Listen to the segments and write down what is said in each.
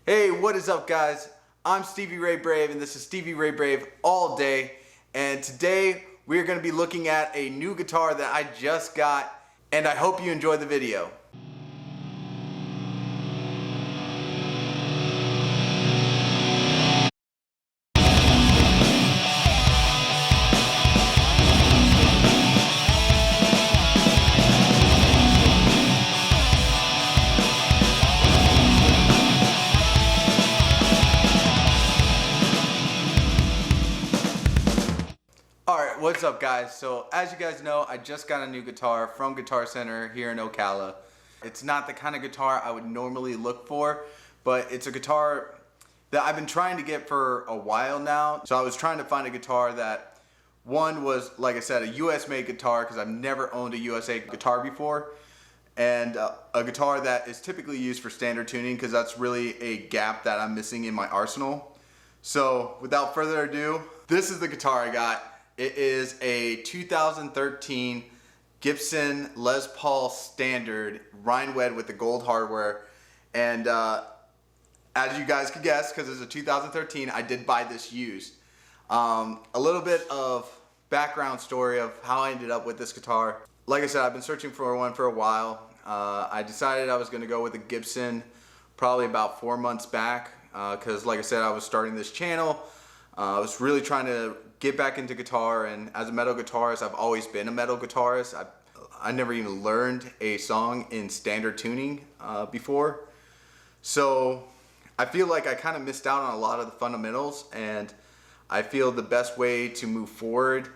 Hey, what is up, guys? I'm Stevie Ray Brave, and this is Stevie Ray Brave All Day. And today we're going to be looking at a new guitar that I just got, and I hope you enjoy the video. Alright, what's up, guys? So as you guys know, I just got a new guitar from Guitar Center here in Ocala. It's not the kind of guitar I would normally look for, but it's a guitar that I've been trying to get for a while now. So I was trying to find a guitar that, one, was, like I said, a US made guitar, because I've never owned a USA guitar before, and a guitar that is typically used for standard tuning, because that's really a gap that I'm missing in my arsenal. So without further ado, this is the guitar I got. It is a 2013 Gibson Les Paul Standard Rhinewed with the gold hardware, and as you guys could guess, because it's a 2013, I did buy this used. A little bit of background story of how I ended up with this guitar. Like I said, I've been searching for one for a while. I decided I was going to go with a Gibson probably about 4 months back, because like I said, I was starting this channel. I was really trying to get back into guitar, and as a metal guitarist, I've always been a metal guitarist. I never even learned a song in standard tuning before. So I feel like I kind of missed out on a lot of the fundamentals, and I feel the best way to move forward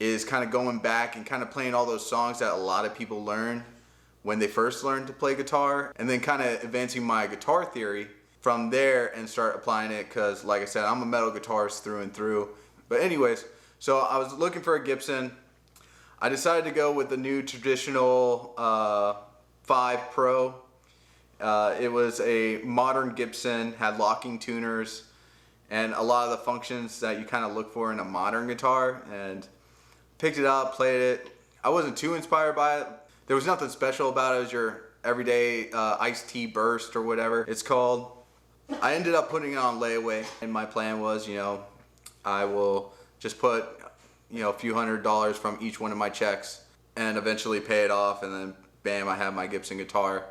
is kind of going back and kind of playing all those songs that a lot of people learn when they first learn to play guitar, and then kind of advancing my guitar theory from there and start applying it, because like I said, I'm a metal guitarist through and through. But anyways, so I was looking for a Gibson. I decided to go with the new traditional 5 Pro. It was a modern Gibson, had locking tuners, and a lot of the functions that you kind of look for in a modern guitar, and picked it up, played it. I wasn't too inspired by it. There was nothing special about it. It was your everyday iced tea burst or whatever it's called. I ended up putting it on layaway, and my plan was, I will just put, a few $100s from each one of my checks and eventually pay it off, and then bam, I have my Gibson guitar.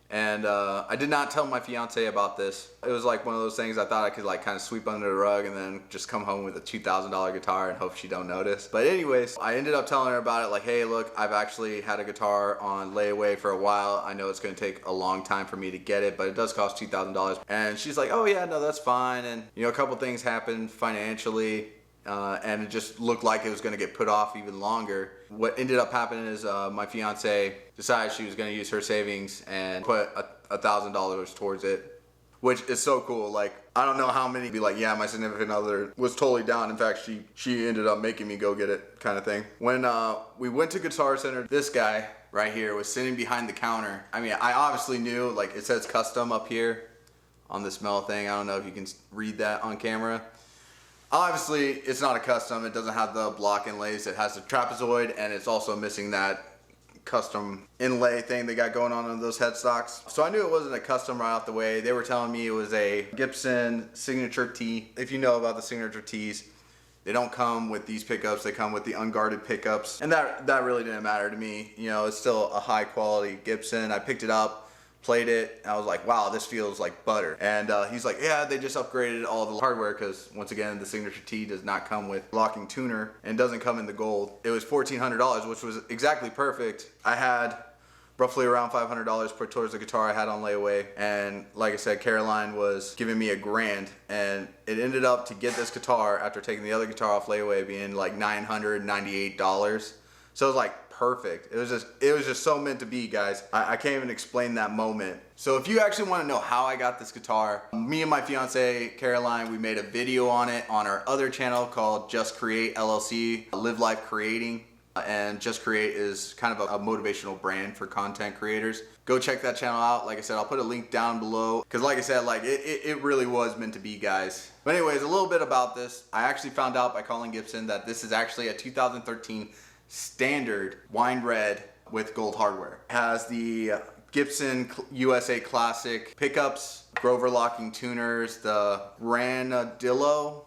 And I did not tell my fiance about this. It was like one of those things I thought I could like kind of sweep under the rug and then just come home with a $2,000 guitar and hope she don't notice. But anyways, I ended up telling her about it, like, hey, look, I've actually had a guitar on layaway for a while. I know it's going to take a long time for me to get it, but it does cost $2,000. And she's like, oh yeah, no, that's fine. And a couple things happened financially, and it just looked like it was going to get put off even longer. What ended up happening is my fiance decided she was going to use her savings and put $1,000 towards it, which is so cool. Like, I don't know how many be like, yeah, my significant other was totally down. In fact, she ended up making me go get it, kind of thing. When we went to Guitar Center, this guy right here was sitting behind the counter. I mean, I obviously knew, like, it says custom up here on this metal thing. I don't know if you can read that on camera. Obviously, it's not a custom. It doesn't have the block inlays. It has the trapezoid, and it's also missing that custom inlay thing they got going on those headstocks. So I knew it wasn't a custom right off the way. They were telling me it was a Gibson signature T. If you know about the signature Ts, they don't come with these pickups. They come with the unguarded pickups, and that really didn't matter to me. It's still a high quality Gibson. I picked it up, played it, and I was like, wow, this feels like butter. And he's like, yeah, they just upgraded all the hardware, because once again, the signature T does not come with locking tuner and doesn't come in the gold. It was $1,400, which was exactly perfect. I had roughly around $500 put towards the guitar I had on layaway, and like I said, Caroline was giving me $1,000, and it ended up, to get this guitar after taking the other guitar off layaway, being like $998. So it was like perfect. It was just so meant to be, guys. I can't even explain that moment. So if you actually want to know how I got this guitar, me and my fiance Caroline, we made a video on it on our other channel called JustCreate LLC, Live Life Creating. And JustCreate is kind of a motivational brand for content creators. Go check that channel out. Like I said, I'll put a link down below, because like I said, like it really was meant to be, guys. But anyways, a little bit about this. I actually found out by calling Gibson that this is actually a 2013 standard wine red with gold hardware. It has the Gibson USA Classic pickups, Grover locking tuners, the Granadillo,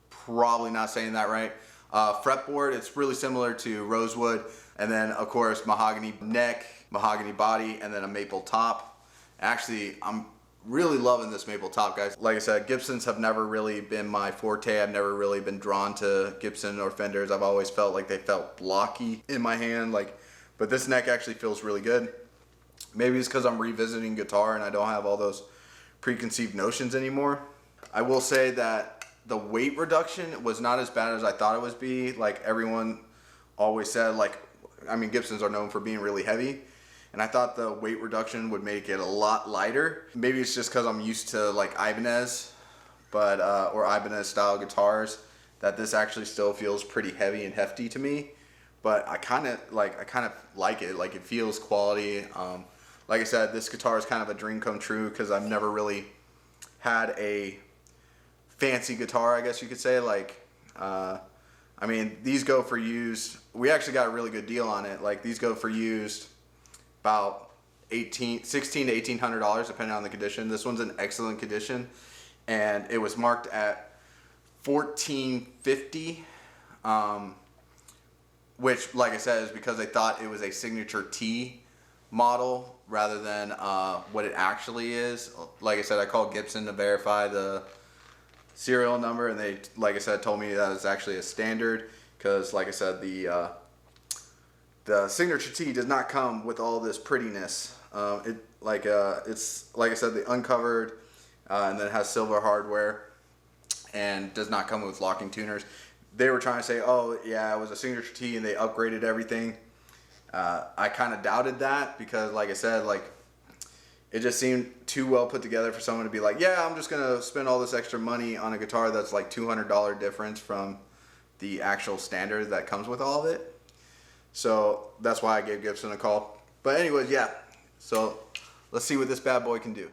probably not saying that right, fretboard. It's really similar to rosewood, and then of course mahogany neck, mahogany body, and then a maple top. Actually, I'm really loving this maple top, guys. Like I said, Gibsons have never really been my forte. I've never really been drawn to Gibson or Fenders. I've always felt like they felt blocky in my hand, but this neck actually feels really good. Maybe it's because I'm revisiting guitar and I don't have all those preconceived notions anymore. I will say that the weight reduction was not as bad as I thought it would be. Like everyone always said, Gibsons are known for being really heavy, and I thought the weight reduction would make it a lot lighter. Maybe it's just because I'm used to like Ibanez, or Ibanez style guitars, that this actually still feels pretty heavy and hefty to me. But I kind of like it. Like, it feels quality. Like I said, this guitar is kind of a dream come true because I've never really had a fancy guitar, I guess you could say. These go for used. We actually got a really good deal on it. Like, these go for used about $1,600 to $1,800 depending on the condition. This one's in excellent condition, and it was marked at $1,450, which, like I said, is because they thought it was a signature T model rather than what it actually is. Like I said, I called Gibson to verify the serial number, and they, like I said, told me that it's actually a standard, because, like I said, the signature T does not come with all this prettiness. It's like I said, the uncovered, and then it has silver hardware, and does not come with locking tuners. They were trying to say, oh yeah, it was a signature T and they upgraded everything. I kind of doubted that, because like I said, it just seemed too well put together for someone to be like, yeah, I'm just gonna spend all this extra money on a guitar that's like $200 difference from the actual standard that comes with all of it. So that's why I gave Gibson a call. But anyways, yeah, so let's see what this bad boy can do.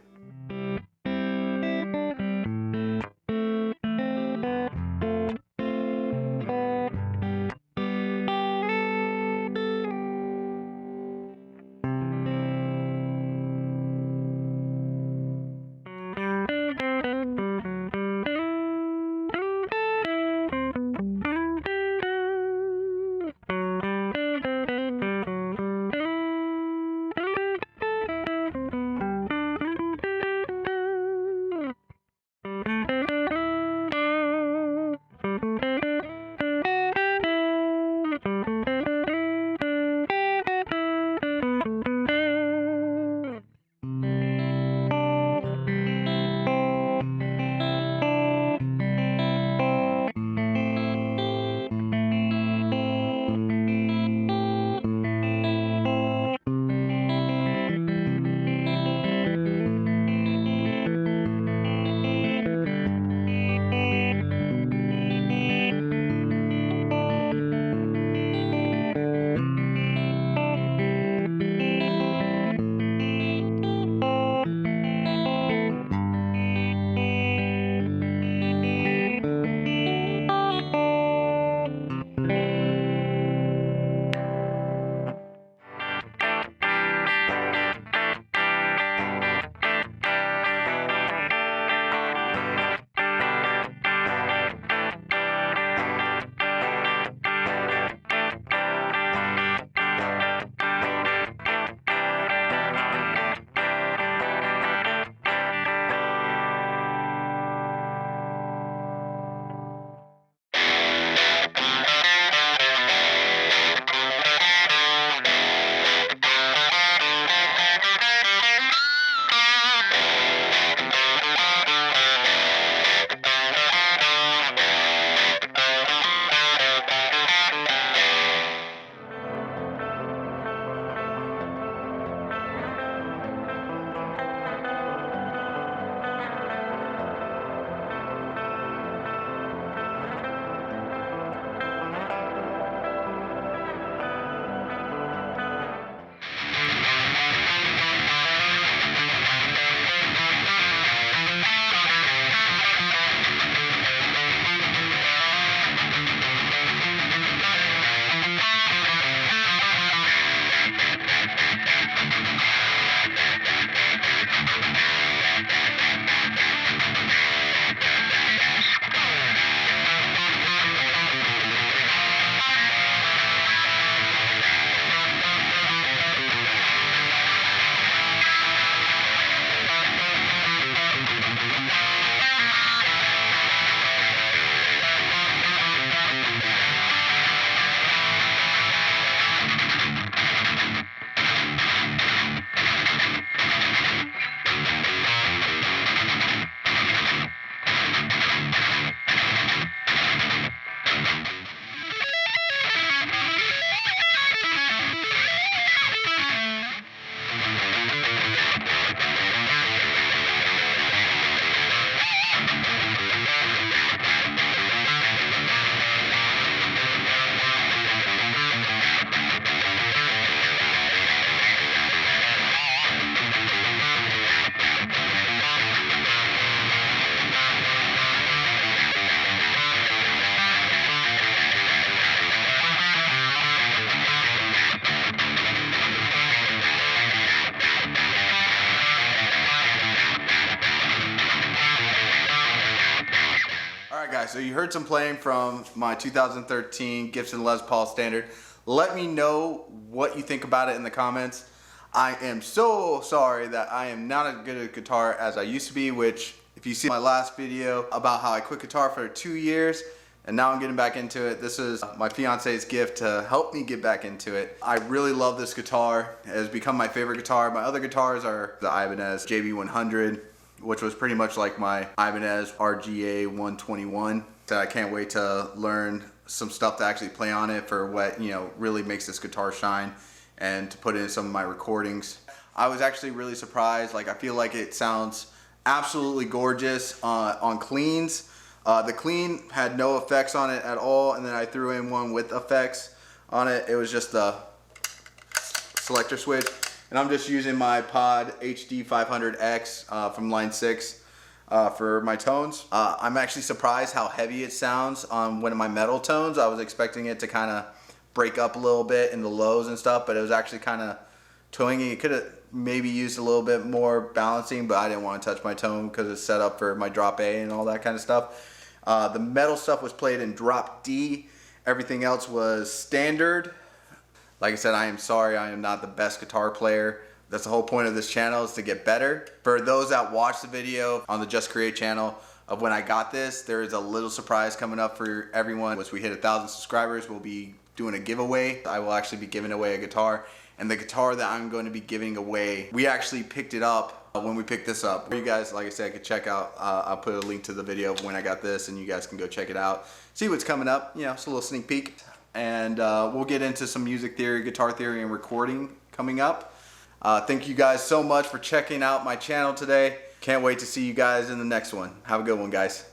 Alright guys, so you heard some playing from my 2013 Gibson Les Paul Standard. Let me know what you think about it in the comments. I am so sorry that I am not as good at guitar as I used to be, which if you see my last video about how I quit guitar for 2 years and now I'm getting back into it, this is my fiance's gift to help me get back into it. I really love this guitar. It has become my favorite guitar. My other guitars are the Ibanez JB100, which was pretty much like my Ibanez RGA 121. So I can't wait to learn some stuff to actually play on it for what, you know, really makes this guitar shine and to put in some of my recordings. I was actually really surprised. Like, I feel like it sounds absolutely gorgeous on cleans. The clean had no effects on it at all, and then I threw in one with effects on it. It was just the selector switch. And I'm just using my Pod HD 500X from line 6 for my tones. I'm actually surprised how heavy it sounds on one of my metal tones. I was expecting it to kind of break up a little bit in the lows and stuff, but it was actually kind of twingy. It could have maybe used a little bit more balancing, but I didn't want to touch my tone because it's set up for my drop A and all that kind of stuff. The metal stuff was played in drop D. Everything else was standard. Like I said, I am sorry, I am not the best guitar player. That's the whole point of this channel, is to get better. For those that watch the video on the JustCreate channel of when I got this, there is a little surprise coming up for everyone. Once we hit 1,000 subscribers, we'll be doing a giveaway. I will actually be giving away a guitar. And the guitar that I'm going to be giving away, we actually picked it up when we picked this up. You guys, like I said, could check out, I'll put a link to the video of when I got this and you guys can go check it out. See what's coming up, you know, it's a little sneak peek. And we'll get into some music theory, guitar theory, and recording coming up. Thank you guys so much for checking out my channel today. Can't wait to see you guys in the next one. Have a good one, guys.